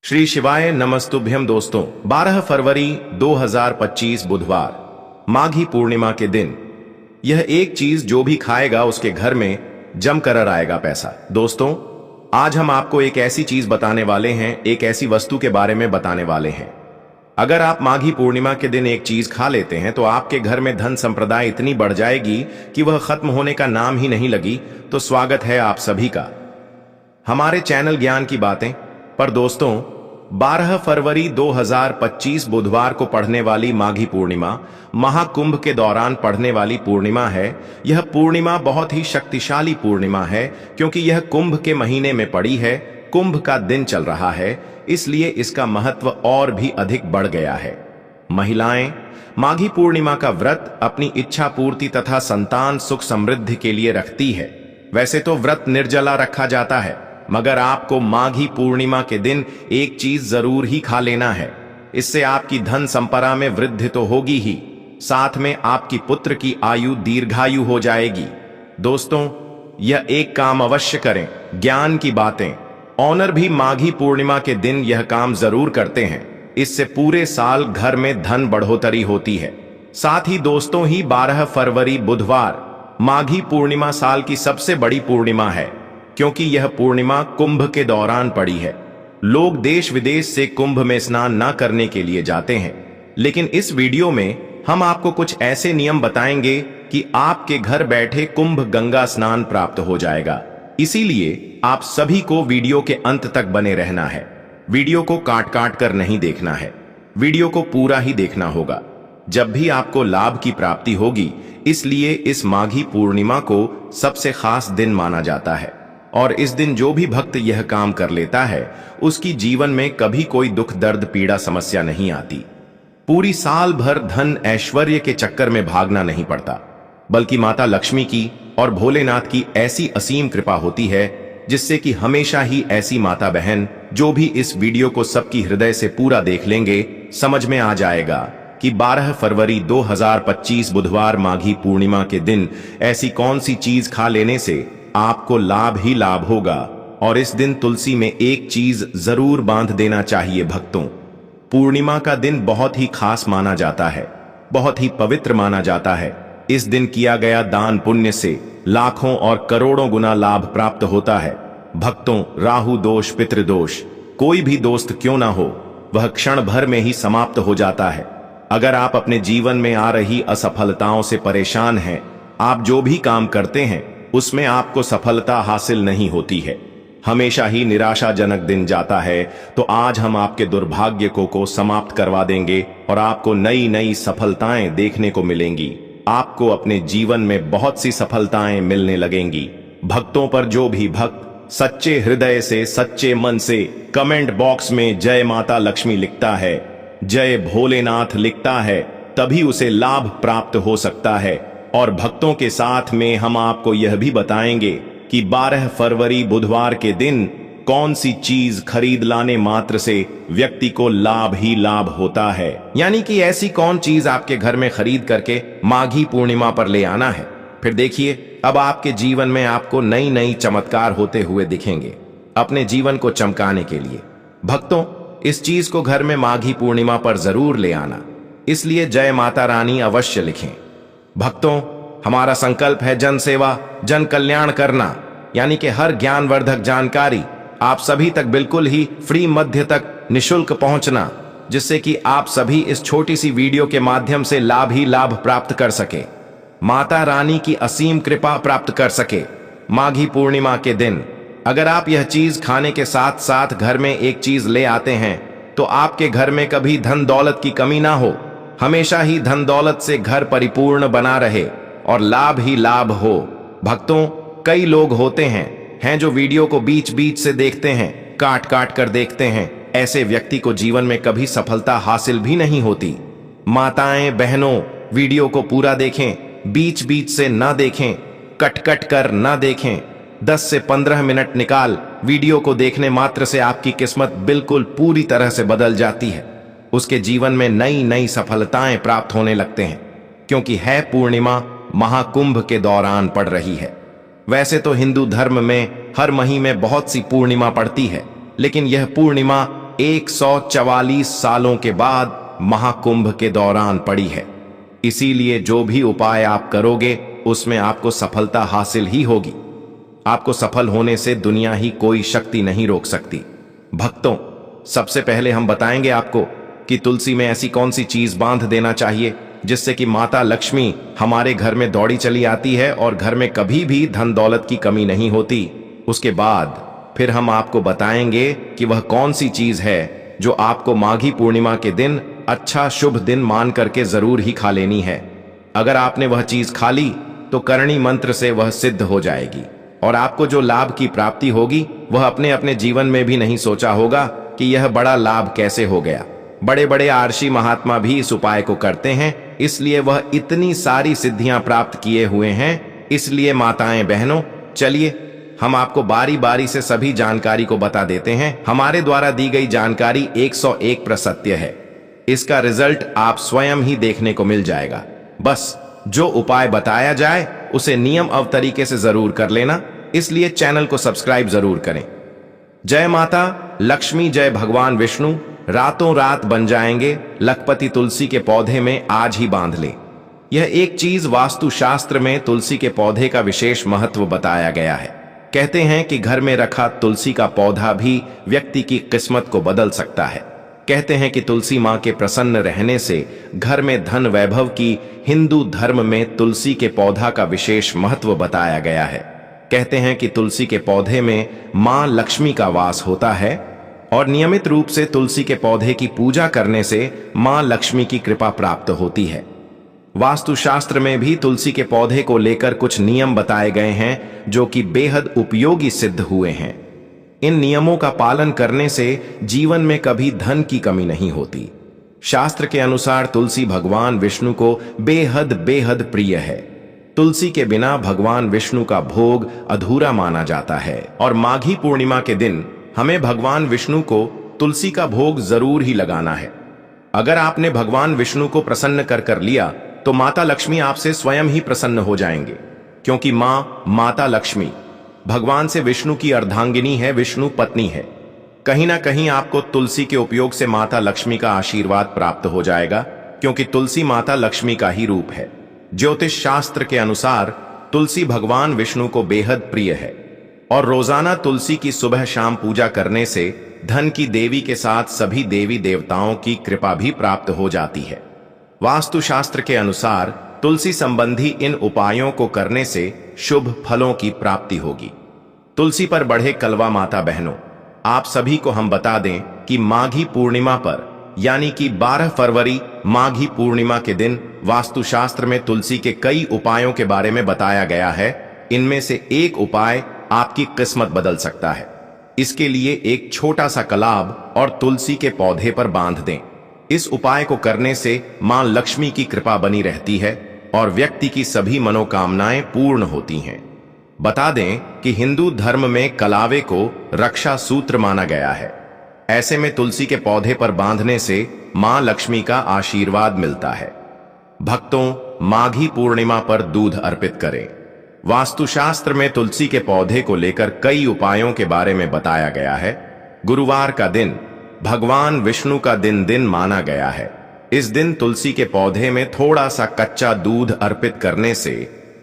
श्री शिवाय नमस्तुभ्यम दोस्तों। 12 फरवरी 2025 बुधवार, माघी पूर्णिमा के दिन यह एक चीज जो भी खाएगा उसके घर में जमकर आएगा पैसा। दोस्तों, आज हम आपको एक ऐसी चीज बताने वाले हैं, एक ऐसी वस्तु के बारे में बताने वाले हैं। अगर आप माघी पूर्णिमा के दिन एक चीज खा लेते हैं तो आपके घर में धन संप्रदाय इतनी बढ़ जाएगी कि वह खत्म होने का नाम ही नहीं लगी। तो स्वागत है आप सभी का हमारे चैनल ज्ञान की बातें पर। दोस्तों, 12 फरवरी 2025 बुधवार को पढ़ने वाली माघी पूर्णिमा महाकुंभ के दौरान पढ़ने वाली पूर्णिमा है। यह पूर्णिमा बहुत ही शक्तिशाली पूर्णिमा है क्योंकि यह कुंभ के महीने में पड़ी है। कुंभ का दिन चल रहा है, इसलिए इसका महत्व और भी अधिक बढ़ गया है। महिलाएं माघी पूर्णिमा का व्रत अपनी इच्छा पूर्ति तथा संतान सुख समृद्धि के लिए रखती है। वैसे तो व्रत निर्जला रखा जाता है, मगर आपको माघी पूर्णिमा के दिन एक चीज जरूर ही खा लेना है। इससे आपकी धन संपदा में वृद्धि तो होगी ही, साथ में आपकी पुत्र की आयु दीर्घायु हो जाएगी। दोस्तों, यह एक काम अवश्य करें। ज्ञान की बातें ऑनर भी माघी पूर्णिमा के दिन यह काम जरूर करते हैं। इससे पूरे साल घर में धन बढ़ोतरी होती है। साथ ही दोस्तों, 12 फरवरी बुधवार माघी पूर्णिमा साल की सबसे बड़ी पूर्णिमा है क्योंकि यह पूर्णिमा कुंभ के दौरान पड़ी है। लोग देश विदेश से कुंभ में स्नान न करने के लिए जाते हैं, लेकिन इस वीडियो में हम आपको कुछ ऐसे नियम बताएंगे कि आपके घर बैठे कुंभ गंगा स्नान प्राप्त हो जाएगा। इसीलिए आप सभी को वीडियो के अंत तक बने रहना है। वीडियो को काट काट कर नहीं देखना है, वीडियो को पूरा ही देखना होगा। जब भी आपको लाभ की प्राप्ति होगी, इसलिए इस माघी पूर्णिमा को सबसे खास दिन माना जाता है। और इस दिन जो भी भक्त यह काम कर लेता है उसकी जीवन में कभी कोई दुख दर्द पीड़ा समस्या नहीं आती। पूरी साल भर धन ऐश्वर्य के चक्कर में भागना नहीं पड़ता, बल्कि माता लक्ष्मी की और भोलेनाथ की ऐसी असीम कृपा होती है जिससे कि हमेशा ही ऐसी माता बहन जो भी इस वीडियो को सबकी हृदय से पूरा देख लेंगे, समझ में आ जाएगा कि 12 फरवरी 2025 बुधवार माघी पूर्णिमा के दिन ऐसी कौन सी चीज खा लेने से आपको लाभ ही लाभ होगा। और इस दिन तुलसी में एक चीज जरूर बांध देना चाहिए भक्तों। पूर्णिमा का दिन बहुत ही खास माना जाता है, बहुत ही पवित्र माना जाता है। इस दिन किया गया दान पुण्य से लाखों और करोड़ों गुना लाभ प्राप्त होता है। भक्तों, राहु दोष, पितृदोष, कोई भी दोस्त क्यों ना हो, वह क्षण भर में ही समाप्त हो जाता है। अगर आप अपने जीवन में आ रही असफलताओं से परेशान हैं, आप जो भी काम करते हैं उसमें आपको सफलता हासिल नहीं होती है, हमेशा ही निराशाजनक दिन जाता है, तो आज हम आपके दुर्भाग्य को समाप्त करवा देंगे और आपको नई नई सफलताएं देखने को मिलेंगी। आपको अपने जीवन में बहुत सी सफलताएं मिलने लगेंगी। भक्तों पर जो भी भक्त सच्चे हृदय से, सच्चे मन से कमेंट बॉक्स में जय माता लक्ष्मी लिखता है, जय भोलेनाथ लिखता है, तभी उसे लाभ प्राप्त हो सकता है। और भक्तों के साथ में हम आपको यह भी बताएंगे कि 12 फरवरी बुधवार के दिन कौन सी चीज खरीद लाने मात्र से व्यक्ति को लाभ ही लाभ होता है। यानी कि ऐसी कौन चीज आपके घर में खरीद करके माघी पूर्णिमा पर ले आना है। फिर देखिए, अब आपके जीवन में आपको नई नई चमत्कार होते हुए दिखेंगे अपने जीवन को चमकाने के लिए। भक्तों, इस चीज को घर में माघी पूर्णिमा पर जरूर ले आना, इसलिए जय माता रानी अवश्य लिखें। भक्तों, हमारा संकल्प है जन सेवा, जन कल्याण करना, यानी कि हर ज्ञानवर्धक जानकारी आप सभी तक बिल्कुल ही फ्री मध्य तक निशुल्क पहुंचना, जिससे कि आप सभी इस छोटी सी वीडियो के माध्यम से लाभ ही लाभ प्राप्त कर सके, माता रानी की असीम कृपा प्राप्त कर सके। माघी पूर्णिमा के दिन अगर आप यह चीज खाने के साथ साथ घर में एक चीज ले आते हैं तो आपके घर में कभी धन दौलत की कमी ना हो, हमेशा ही धन दौलत से घर परिपूर्ण बना रहे और लाभ ही लाभ हो। भक्तों, कई लोग होते हैं जो वीडियो को बीच बीच से देखते हैं, काट काट कर देखते हैं। ऐसे व्यक्ति को जीवन में कभी सफलता हासिल भी नहीं होती। माताएं, बहनों, वीडियो को पूरा देखें, बीच बीच से ना देखें, कट कट कर ना देखें। 10 से 15 मिनट निकाल वीडियो को देखने मात्र से आपकी किस्मत बिल्कुल पूरी तरह से बदल जाती है। उसके जीवन में नई नई सफलताएं प्राप्त होने लगते हैं, क्योंकि है पूर्णिमा महाकुंभ के दौरान पड़ रही है। वैसे तो हिंदू धर्म में हर महीने में बहुत सी पूर्णिमा पड़ती है, लेकिन यह पूर्णिमा 144 सालों के बाद महाकुंभ के दौरान पड़ी है। इसीलिए जो भी उपाय आप करोगे उसमें आपको सफलता हासिल ही होगी। आपको सफल होने से दुनिया ही कोई शक्ति नहीं रोक सकती। भक्तों, सबसे पहले हम बताएंगे आपको कि तुलसी में ऐसी कौन सी चीज बांध देना चाहिए जिससे कि माता लक्ष्मी हमारे घर में दौड़ी चली आती है और घर में कभी भी धन दौलत की कमी नहीं होती। उसके बाद फिर हम आपको बताएंगे कि वह कौन सी चीज है जो आपको माघी पूर्णिमा के दिन अच्छा शुभ दिन मान करके जरूर ही खा लेनी है। अगर आपने वह चीज खा ली तो करणी मंत्र से वह सिद्ध हो जाएगी और आपको जो लाभ की प्राप्ति होगी वह अपने अपने जीवन में भी नहीं सोचा होगा कि यह बड़ा लाभ कैसे हो गया। बड़े बड़े आर्षी महात्मा भी इस उपाय को करते हैं, इसलिए वह इतनी सारी सिद्धियां प्राप्त किए हुए हैं। इसलिए माताएं बहनों, चलिए हम आपको बारी बारी से सभी जानकारी को बता देते हैं। हमारे द्वारा दी गई जानकारी 101% सत्य है। इसका रिजल्ट आप स्वयं ही देखने को मिल जाएगा। बस जो उपाय बताया जाए उसे नियम अव तरीके से जरूर कर लेना, इसलिए चैनल को सब्सक्राइब जरूर करें। जय माता लक्ष्मी, जय भगवान विष्णु। रातों रात बन जाएंगे लखपति तुलसी के पौधे में आज ही बांध ले। यह एक चीज वास्तुशास्त्र में तुलसी के पौधे का विशेष महत्व बताया गया है। कहते हैं कि घर में रखा तुलसी का पौधा भी व्यक्ति की किस्मत को बदल सकता है। कहते हैं कि तुलसी मां के प्रसन्न रहने से घर में धन वैभव की हिंदू धर्म में तुलसी के पौधा का विशेष महत्व बताया गया है। कहते हैं कि तुलसी के पौधे में मां लक्ष्मी का वास होता है और नियमित रूप से तुलसी के पौधे की पूजा करने से मां लक्ष्मी की कृपा प्राप्त होती है। वास्तुशास्त्र में भी तुलसी के पौधे को लेकर कुछ नियम बताए गए हैं जो कि बेहद उपयोगी सिद्ध हुए हैं। इन नियमों का पालन करने से जीवन में कभी धन की कमी नहीं होती। शास्त्र के अनुसार तुलसी भगवान विष्णु को बेहद बेहद प्रिय है। तुलसी के बिना भगवान विष्णु का भोग अधूरा माना जाता है और माघी पूर्णिमा के दिन हमें भगवान विष्णु को तुलसी का भोग जरूर ही लगाना है। अगर आपने भगवान विष्णु को प्रसन्न कर लिया तो माता लक्ष्मी आपसे स्वयं ही प्रसन्न हो जाएंगे, क्योंकि माता लक्ष्मी भगवान से विष्णु की अर्धांगिनी है, विष्णु पत्नी है। कहीं ना कहीं आपको तुलसी के उपयोग से माता लक्ष्मी का आशीर्वाद प्राप्त हो जाएगा, क्योंकि तुलसी माता लक्ष्मी का ही रूप है। ज्योतिष शास्त्र के अनुसार तुलसी भगवान विष्णु को बेहद प्रिय है और रोजाना तुलसी की सुबह शाम पूजा करने से धन की देवी के साथ सभी देवी देवताओं की कृपा भी प्राप्त हो जाती है। वास्तुशास्त्र के अनुसार तुलसी संबंधी इन उपायों को करने से शुभ फलों की प्राप्ति होगी। तुलसी पर बढ़े कलवा माता बहनों, आप सभी को हम बता दें कि माघी पूर्णिमा पर यानी कि 12 फरवरी माघी पूर्णिमा के दिन वास्तुशास्त्र में तुलसी के कई उपायों के बारे में बताया गया है। इनमें से एक उपाय आपकी किस्मत बदल सकता है। इसके लिए एक छोटा सा कलाब और तुलसी के पौधे पर बांध दें। इस उपाय को करने से मां लक्ष्मी की कृपा बनी रहती है और व्यक्ति की सभी मनोकामनाएं पूर्ण होती हैं। बता दें कि हिंदू धर्म में कलावे को रक्षा सूत्र माना गया है। ऐसे में तुलसी के पौधे पर बांधने से मां लक्ष्मी का आशीर्वाद मिलता है। भक्तों, माघी पूर्णिमा पर दूध अर्पित करें। वास्तुशास्त्र में तुलसी के पौधे को लेकर कई उपायों के बारे में बताया गया है। गुरुवार का दिन भगवान विष्णु का दिन माना गया है। इस दिन तुलसी के पौधे में थोड़ा सा कच्चा दूध अर्पित करने से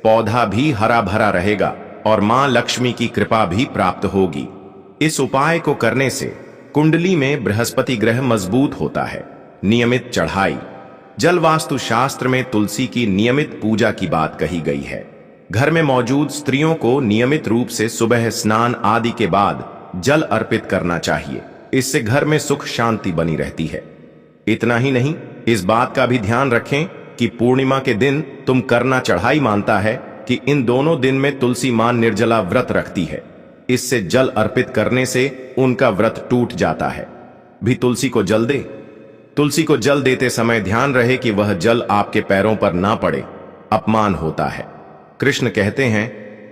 पौधा भी हरा भरा रहेगा और मां लक्ष्मी की कृपा भी प्राप्त होगी। इस उपाय को करने से कुंडली में बृहस्पति ग्रह मजबूत होता है। नियमित चढ़ाई। जल वास्तु शास्त्र में तुलसी की नियमित पूजा की बात कही गई है। घर में मौजूद स्त्रियों को नियमित रूप से सुबह स्नान आदि के बाद जल अर्पित करना चाहिए। इससे घर में सुख शांति बनी रहती है। इतना ही नहीं, इस बात का भी ध्यान रखें कि पूर्णिमा के दिन तुम करना चढ़ाई मानता है कि इन दोनों दिन में तुलसी मां निर्जला व्रत रखती है। इससे जल अर्पित करने से उनका व्रत टूट जाता है। भी तुलसी को जल दे। तुलसी को जल देते समय ध्यान रहे कि वह जल आपके पैरों पर ना पड़े, अपमान होता है। कृष्ण कहते हैं,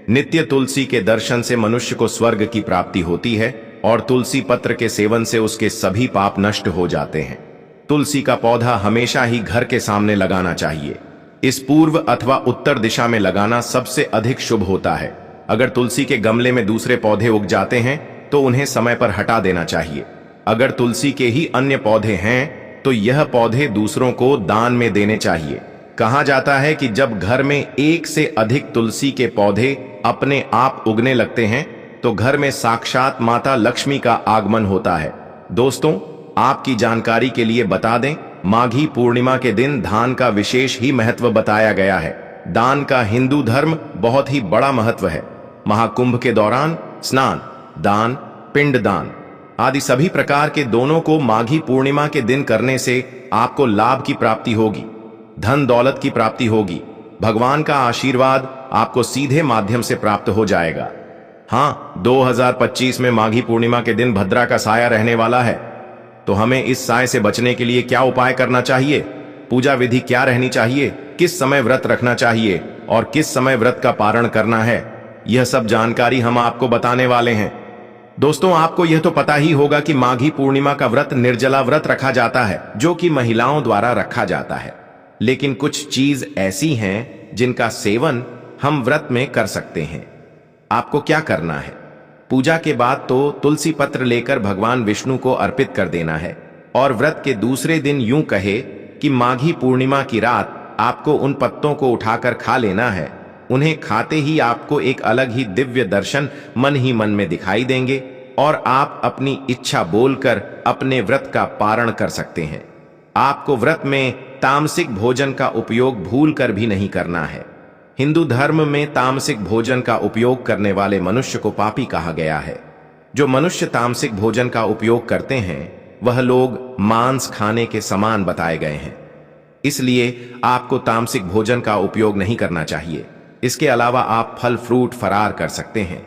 नित्य तुलसी के दर्शन से मनुष्य को स्वर्ग की प्राप्ति होती है और तुलसी पत्र के सेवन से उसके सभी पाप नष्ट हो जाते हैं। तुलसी का पौधा हमेशा ही घर के सामने लगाना चाहिए। इस पूर्व अथवा उत्तर दिशा में लगाना सबसे अधिक शुभ होता है। अगर तुलसी के गमले में दूसरे पौधे उग जाते हैं तो उन्हें समय पर हटा देना चाहिए। अगर तुलसी के ही अन्य पौधे हैं तो यह पौधे दूसरों को दान में देने चाहिए। कहा जाता है कि जब घर में एक से अधिक तुलसी के पौधे अपने आप उगने लगते हैं तो घर में साक्षात माता लक्ष्मी का आगमन होता है। दोस्तों, आपकी जानकारी के लिए बता दें, माघी पूर्णिमा के दिन दान का विशेष ही महत्व बताया गया है। दान का हिंदू धर्म बहुत ही बड़ा महत्व है। महाकुंभ के दौरान स्नान, दान, पिंडदान आदि सभी प्रकार के दोनों को माघी पूर्णिमा के दिन करने से आपको लाभ की प्राप्ति होगी, धन दौलत की प्राप्ति होगी, भगवान का आशीर्वाद आपको सीधे माध्यम से प्राप्त हो जाएगा। हाँ, 2025 में माघी पूर्णिमा के दिन भद्रा का साया रहने वाला है, तो हमें इस साय से बचने के लिए क्या उपाय करना चाहिए, पूजा विधि क्या रहनी चाहिए, किस समय व्रत रखना चाहिए और किस समय व्रत का पारण करना है, यह सब जानकारी हम आपको बताने वाले हैं। दोस्तों, आपको यह तो पता ही होगा कि माघी पूर्णिमा का व्रत निर्जला व्रत रखा जाता है, जो कि महिलाओं द्वारा रखा जाता है। लेकिन कुछ चीज ऐसी हैं जिनका सेवन हम व्रत में कर सकते हैं। आपको क्या करना है, पूजा के बाद तो तुलसी पत्र लेकर भगवान विष्णु को अर्पित कर देना है और व्रत के दूसरे दिन यूं कहे कि माघी पूर्णिमा की रात आपको उन पत्तों को उठाकर खा लेना है। उन्हें खाते ही आपको एक अलग ही दिव्य दर्शन मन ही मन में दिखाई देंगे और आप अपनी इच्छा बोलकर अपने व्रत का पारण कर सकते हैं। आपको व्रत में तामसिक भोजन का उपयोग भूलकर भी नहीं करना है। हिंदू धर्म में तामसिक भोजन का उपयोग करने वाले मनुष्य को पापी कहा गया है। जो मनुष्य तामसिक भोजन का उपयोग करते हैं वह लोग मांस खाने के समान बताए गए हैं। इसलिए आपको तामसिक भोजन का उपयोग नहीं करना चाहिए। इसके अलावा आप फल फ्रूट फरार कर सकते हैं।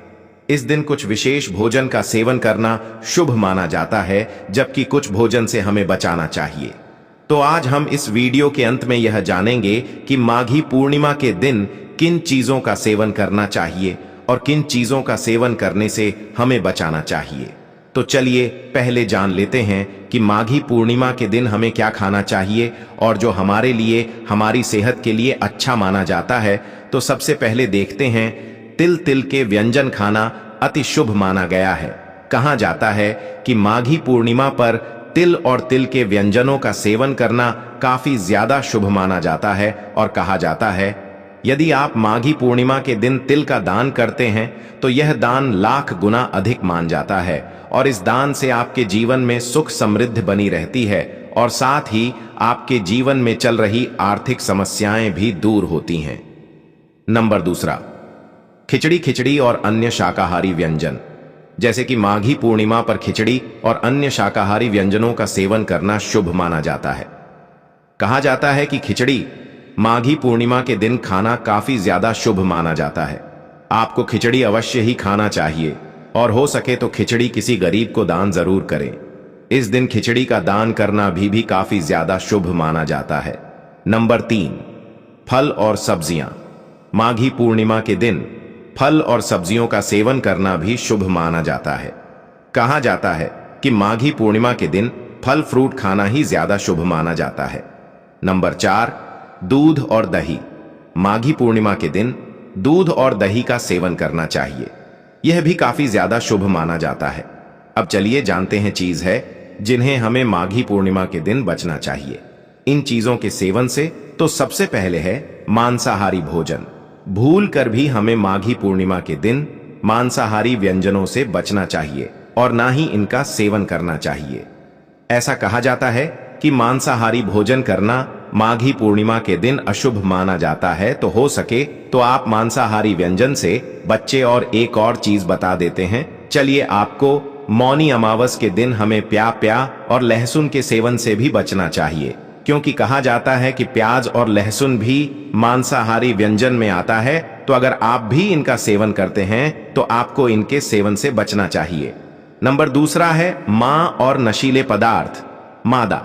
इस दिन कुछ विशेष भोजन का सेवन करना शुभ माना जाता है, जबकि कुछ भोजन से हमें बचाना चाहिए। तो आज हम इस वीडियो के अंत में यह जानेंगे कि माघी पूर्णिमा के दिन किन चीजों का सेवन करना चाहिए और किन चीजों का सेवन करने से हमें बचाना चाहिए। तो चलिए पहले जान लेते हैं कि माघी पूर्णिमा के दिन हमें क्या खाना चाहिए और जो हमारे लिए, हमारी सेहत के लिए अच्छा माना जाता है। तो सबसे पहले देखते हैं, तिल के व्यंजन खाना अति शुभ माना गया है। कहा जाता है कि माघी पूर्णिमा पर तिल और तिल के व्यंजनों का सेवन करना काफी ज्यादा शुभ माना जाता है और कहा जाता है यदि आप माघी पूर्णिमा के दिन तिल का दान करते हैं तो यह दान लाख गुना अधिक मान जाता है और इस दान से आपके जीवन में सुख समृद्धि बनी रहती है और साथ ही आपके जीवन में चल रही आर्थिक समस्याएं भी दूर होती हैं। नंबर दूसरा, खिचड़ी और अन्य शाकाहारी व्यंजन। जैसे कि माघी पूर्णिमा पर खिचड़ी और अन्य शाकाहारी व्यंजनों का सेवन करना शुभ माना जाता है। कहा जाता है कि खिचड़ी माघी पूर्णिमा के दिन खाना काफी ज्यादा शुभ माना जाता है। आपको खिचड़ी अवश्य ही खाना चाहिए और हो सके तो खिचड़ी किसी गरीब को दान जरूर करें। इस दिन खिचड़ी का दान करना भी काफी ज्यादा शुभ माना जाता है। नंबर 3, फल और सब्जियां। माघी पूर्णिमा के दिन फल और सब्जियों का सेवन करना भी शुभ माना जाता है। कहा जाता है कि माघी पूर्णिमा के दिन फल फ्रूट खाना ही ज्यादा शुभ माना जाता है। नंबर 4, दूध और दही। माघी पूर्णिमा के दिन दूध और दही का सेवन करना चाहिए। यह भी काफी ज्यादा शुभ माना जाता है। अब चलिए जानते हैं चीज है जिन्हें हमें माघी पूर्णिमा के दिन बचना चाहिए। इन चीजों के सेवन से तो सबसे पहले है मांसाहारी भोजन। भूल कर भी हमें माघी पूर्णिमा के दिन मांसाहारी व्यंजनों से बचना चाहिए और ना ही इनका सेवन करना चाहिए। ऐसा कहा जाता है कि मांसाहारी भोजन करना माघी पूर्णिमा के दिन अशुभ माना जाता है, तो हो सके तो आप मांसाहारी व्यंजन से बच्चे और एक और चीज बता देते हैं। चलिए, आपको मौनी अमावस के दिन हमें प्याज और लहसुन के सेवन से भी बचना चाहिए, क्योंकि कहा जाता है कि प्याज और लहसुन भी मांसाहारी व्यंजन में आता है। तो अगर आप भी इनका सेवन करते हैं तो आपको इनके सेवन से बचना चाहिए। नंबर दूसरा है मां और नशीले पदार्थ। मादा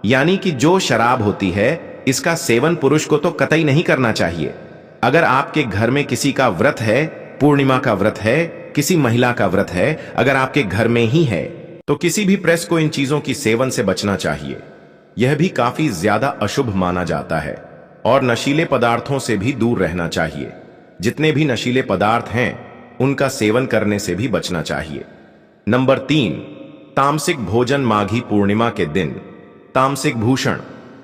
यानी कि जो शराब होती है, इसका सेवन पुरुष को तो कतई नहीं करना चाहिए। अगर आपके घर में किसी का व्रत है, पूर्णिमा का व्रत है, किसी महिला का व्रत है, अगर आपके घर में ही है, तो किसी भी प्रेस को इन चीजों की सेवन से बचना चाहिए। यह भी काफी ज्यादा अशुभ माना जाता है और नशीले पदार्थों से भी दूर रहना चाहिए। जितने भी नशीले पदार्थ हैं उनका सेवन करने से भी बचना चाहिए। नंबर 3, तामसिक भोजन माघी पूर्णिमा के दिन तामसिक भूषण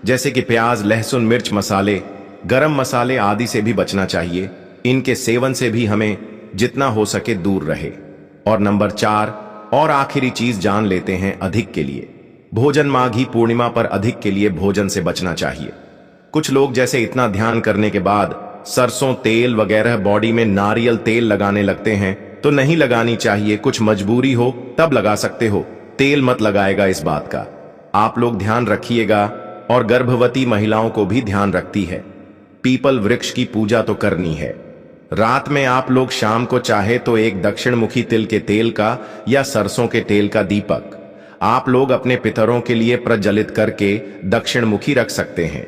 जैसे कि प्याज, लहसुन, मिर्च, मसाले, गरम मसाले आदि से भी बचना चाहिए। इनके सेवन से भी हमें जितना हो सके दूर रहे। और नंबर 4 और आखिरी चीज जान लेते हैं अधिक के लिए। भोजन माघी पूर्णिमा पर अधिक के लिए भोजन से बचना चाहिए। कुछ लोग जैसे इतना ध्यान करने के बाद सरसों तेल वगैरह बॉडी में नारियल तेल लगाने लगते हैं, तो नहीं लगानी चाहिए। कुछ मजबूरी हो तब लगा सकते हो, तेल मत लगाएगा इस बात का आप लोग ध्यान रखिएगा। और गर्भवती महिलाओं को भी ध्यान रखती है। पीपल वृक्ष की पूजा तो करनी है। रात में आप लोग शाम को चाहे तो एक दक्षिणमुखी तिल के तेल का या सरसों के तेल का दीपक आप लोग अपने पितरों के लिए प्रज्वलित करके दक्षिणमुखी रख सकते हैं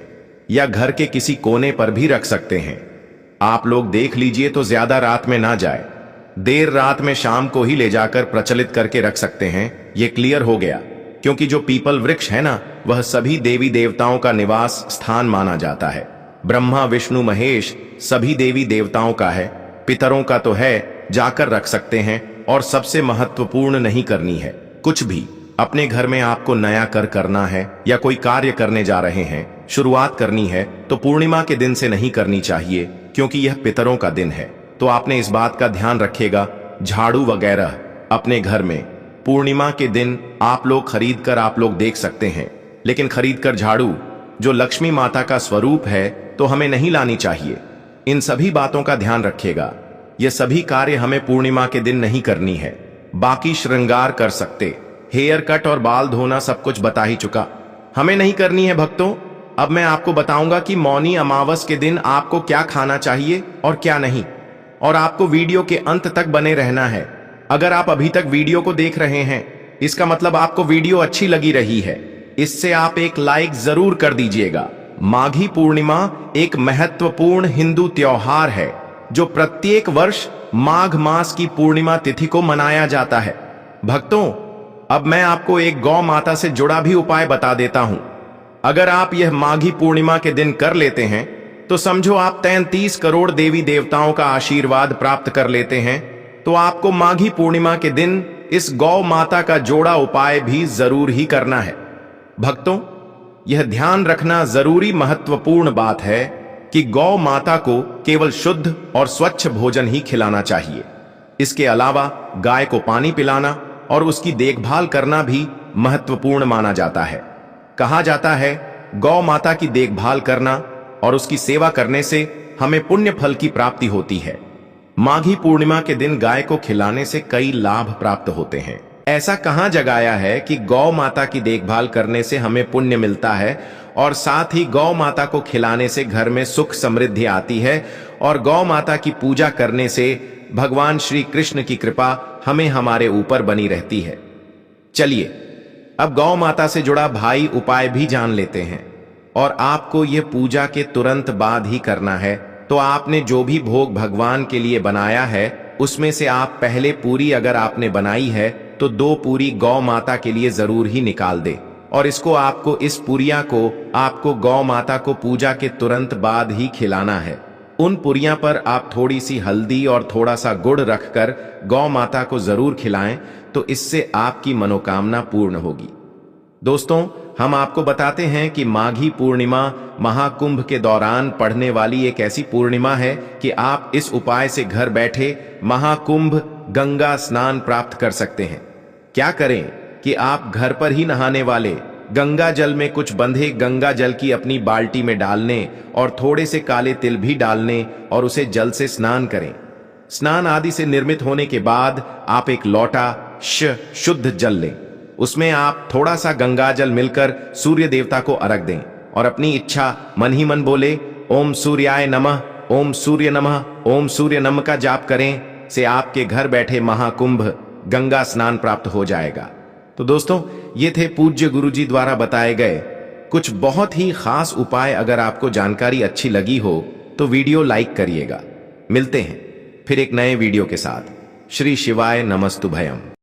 या घर के किसी कोने पर भी रख सकते हैं। आप लोग देख लीजिए तो ज्यादा रात में ना जाए, देर रात में शाम को ही ले जाकर प्रचलित करके रख सकते हैं। ये क्लियर हो गया, क्योंकि जो पीपल वृक्ष है ना, वह सभी देवी देवताओं का निवास स्थान माना जाता है। ब्रह्मा, विष्णु, महेश सभी देवी देवताओं का है। पितरों का तो है, जाकर रख सकते हैं। और सबसे महत्वपूर्ण नहीं करनी है कुछ भी। अपने घर में आपको नया करना है या कोई कार्य करने जा रहे हैं, शुरुआत करनी है, तो पूर्णिमा के दिन से नहीं करनी चाहिए, क्योंकि यह पितरों का दिन है। तो आपने इस बात का ध्यान रखेगा। झाड़ू वगैरह अपने घर में पूर्णिमा के दिन आप लोग खरीद कर आप लोग देख सकते हैं, लेकिन खरीद कर झाड़ू जो लक्ष्मी माता का स्वरूप है तो हमें नहीं लानी चाहिए। इन सभी बातों का ध्यान रखिएगा। ये सभी कार्य हमें पूर्णिमा के दिन नहीं करनी है। बाकी श्रृंगार कर सकते, हेयर कट और बाल धोना सब कुछ बता ही चुका, हमें नहीं करनी है भक्तों। अब मैं आपको बताऊंगा कि मौनी अमावस के दिन आपको क्या खाना चाहिए और क्या नहीं। और आपको वीडियो के अंत तक बने रहना है। अगर आप अभी तक वीडियो को देख रहे हैं, इसका मतलब आपको वीडियो अच्छी लगी रही है। इससे आप एक लाइक जरूर कर दीजिएगा। माघी पूर्णिमा एक महत्वपूर्ण हिंदू त्योहार है जो प्रत्येक वर्ष माघ मास की पूर्णिमा तिथि को मनाया जाता है। भक्तों, अब मैं आपको एक गौ माता से जुड़ा भी उपाय बता देता हूं। अगर आप यह माघी पूर्णिमा के दिन कर लेते हैं तो समझो आप 33 करोड़ देवी देवताओं का आशीर्वाद प्राप्त कर लेते हैं। तो आपको माघी पूर्णिमा के दिन इस गौ माता का जोड़ा उपाय भी जरूर ही करना है। भक्तों, यह ध्यान रखना जरूरी महत्वपूर्ण बात है कि गौ माता को केवल शुद्ध और स्वच्छ भोजन ही खिलाना चाहिए। इसके अलावा गाय को पानी पिलाना और उसकी देखभाल करना भी महत्वपूर्ण माना जाता है। कहा जाता है गौ माता की देखभाल करना और उसकी सेवा करने से हमें पुण्य फल की प्राप्ति होती है। माघी पूर्णिमा के दिन गाय को खिलाने से कई लाभ प्राप्त होते हैं। ऐसा कहां जगाया है कि गौ माता की देखभाल करने से हमें पुण्य मिलता है और साथ ही गौ माता को खिलाने से घर में सुख समृद्धि आती है और गौ माता की पूजा करने से भगवान श्री कृष्ण की कृपा हमें हमारे ऊपर बनी रहती है। चलिए अब गौ माता से जुड़ा भाई उपाय भी जान लेते हैं। और आपको यह पूजा के तुरंत बाद ही करना है। तो आपने जो भी भोग भगवान के लिए बनाया है उसमें से आप पहले पूरी अगर आपने बनाई है तो 2 पूरी गौ माता के लिए जरूर ही निकाल दे। और इसको आपको इस पुरिया को आपको गौ माता को पूजा के तुरंत बाद ही खिलाना है। उन पुरियां पर आप थोड़ी सी हल्दी और थोड़ा सा गुड़ रखकर गौ माता को जरूर खिलाएं, तो इससे आपकी मनोकामना पूर्ण होगी। दोस्तों, हम आपको बताते हैं कि माघी पूर्णिमा महाकुंभ के दौरान पढ़ने वाली एक ऐसी पूर्णिमा है कि आप इस उपाय से घर बैठे महाकुंभ गंगा स्नान प्राप्त कर सकते हैं। क्या करें कि आप घर पर ही नहाने वाले गंगा जल में कुछ बंधे गंगा जल की अपनी बाल्टी में डालने और थोड़े से काले तिल भी डालने और उसे जल से स्नान करें। स्नान आदि से निर्मित होने के बाद आप एक लोटा शुद्ध जल लें। उसमें आप थोड़ा सा गंगा जल मिलकर सूर्य देवता को अर्घ दें और अपनी इच्छा मन ही मन बोले ओम सूर्याय नमः, ओम सूर्य नमः, ओम सूर्य नमः का जाप करें से आपके घर बैठे महाकुंभ गंगा स्नान प्राप्त हो जाएगा। तो दोस्तों, ये थे पूज्य गुरुजी द्वारा बताए गए कुछ बहुत ही खास उपाय। अगर आपको जानकारी अच्छी लगी हो तो वीडियो लाइक करिएगा। मिलते हैं फिर एक नए वीडियो के साथ। श्री शिवाय नमस्तुभयम।